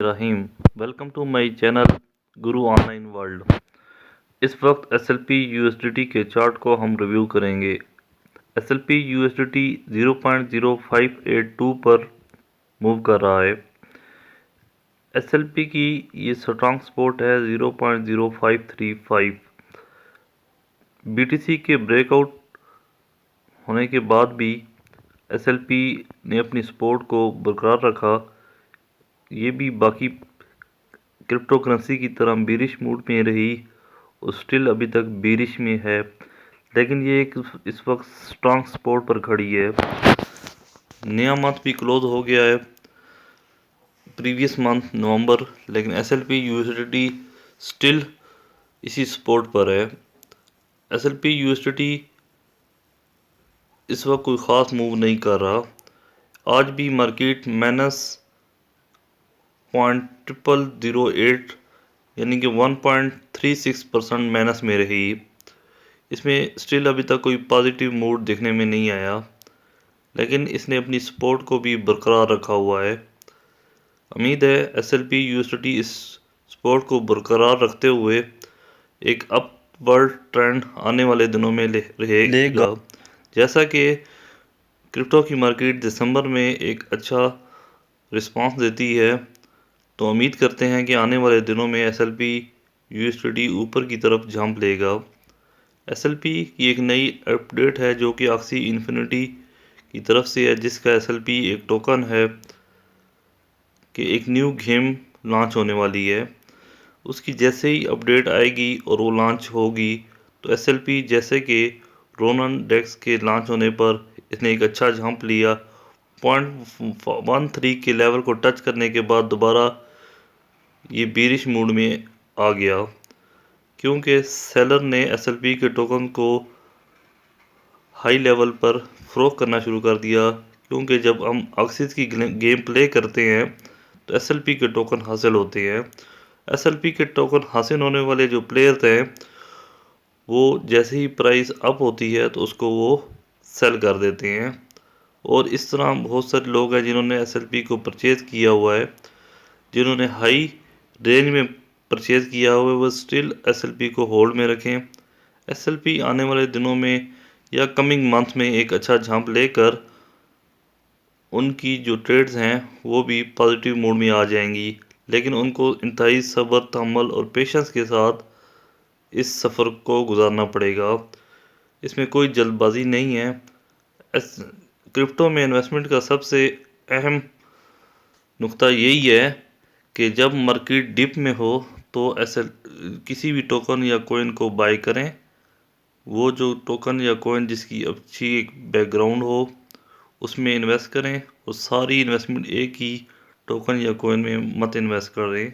Rahim welcome to my channel Guru online world. इस वक्त SLP USDT के चार्ट को हम रिव्यू करेंगे। एसएलपी यूएसडीटी 0.0582 पर मूव कर रहा है। एसएलपी की ये स्ट्रॉन्ग सपोर्ट है 0.0535। बीटीसी के ब्रेकआउट होने के बाद भी एसएलपी ने अपनी सपोर्ट को बरकरार रखा। ये भी बाकी क्रिप्टो करेंसी की तरह बीरिश मूड में रही और स्टिल अभी तक बीरिश में है, लेकिन ये एक इस वक्त स्ट्रॉन्ग सपोर्ट पर खड़ी है। नया मंथ भी क्लोज हो गया है प्रीवियस मंथ नवंबर, लेकिन एसएलपी यूएसडीटी स्टिल इसी सपोर्ट पर है। एसएलपी यूएसडीटी इस वक्त कोई ख़ास मूव नहीं कर रहा। आज भी मार्केट -0.0008 यानी कि 1.36% माइनस में रही। इसमें स्टिल अभी तक कोई पॉजिटिव मूड देखने में नहीं आया, लेकिन इसने अपनी सपोर्ट को भी बरकरार रखा हुआ है। उम्मीद है एसएलपी यूएसडीटी इस सपोर्ट को बरकरार रखते हुए एक अपवर्ड ट्रेंड आने वाले दिनों में रहेगा। जैसा कि क्रिप्टो की मार्केट दिसंबर में एक अच्छा रिस्पांस देती है, तो उम्मीद करते हैं कि आने वाले दिनों में एसएलपी यूएसडीटी ऊपर की तरफ जंप लेगा। एसएलपी की एक नई अपडेट है जो कि ऑक्सी इन्फिनिटी की तरफ से है, जिसका एसएलपी एक टोकन है कि एक न्यू गेम लॉन्च होने वाली है। उसकी जैसे ही अपडेट आएगी और वो लॉन्च होगी, तो एसएलपी जैसे कि रोनन डेक्स के लॉन्च होने पर इसने एक अच्छा जंप लिया। 0.13 के लेवल को टच करने के बाद दोबारा ये बीरिश मूड में आ गया, क्योंकि सेलर ने एसएलपी के टोकन को हाई लेवल पर फ़रोख्त करना शुरू कर दिया। क्योंकि जब हम ऑक्सीज की गेम प्ले करते हैं तो एसएलपी के टोकन हासिल होते हैं। एसएलपी के टोकन हासिल होने वाले जो प्लेयर्स हैं, वो जैसे ही प्राइस अप होती है तो उसको वो सेल कर देते हैं। और इस तरह बहुत सारे लोग हैं जिन्होंने एसएलपी को परचेज़ किया हुआ है, जिन्होंने हाई रेंज में परचेज़ किया हुआ है, वो स्टिल एसएलपी को होल्ड में रखें। एसएलपी आने वाले दिनों में या कमिंग मंथ में एक अच्छा झांप लेकर उनकी जो ट्रेड्स हैं वो भी पॉजिटिव मूड में आ जाएंगी, लेकिन उनको इंतहाई सब्र, तहम्मुल और पेशेंस के साथ इस सफ़र को गुजारना पड़ेगा। इसमें कोई जल्दबाजी नहीं है। क्रिप्टो में इन्वेस्टमेंट का सबसे अहम नुक्ता यही है कि जब मार्केट डिप में हो तो ऐसे किसी भी टोकन या कॉइन को बाय करें। वो जो टोकन या कॉइन जिसकी अच्छी एक बैकग्राउंड हो उसमें इन्वेस्ट करें, और सारी इन्वेस्टमेंट एक ही टोकन या कॉइन में मत इन्वेस्ट करें,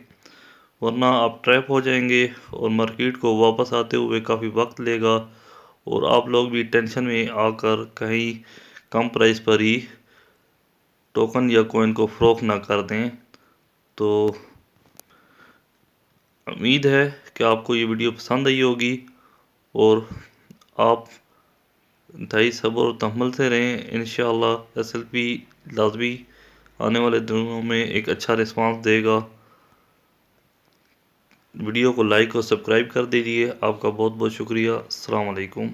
वरना आप ट्रैप हो जाएंगे और मार्केट को वापस आते हुए काफ़ी वक्त लेगा और आप लोग भी टेंशन में आकर कहीं कम प्राइस पर ही टोकन या कॉइन को फ़रोख्त ना कर दें। तो उम्मीद है कि आपको ये वीडियो पसंद आई होगी और आप इंतहाई सब्र और तहम्मुल से रहें। इंशाअल्लाह एसएलपी लाजमी आने वाले दिनों में एक अच्छा रिस्पांस देगा। वीडियो को लाइक और सब्सक्राइब कर दीजिए। आपका बहुत बहुत शुक्रिया। अस्सलाम वालेकुम।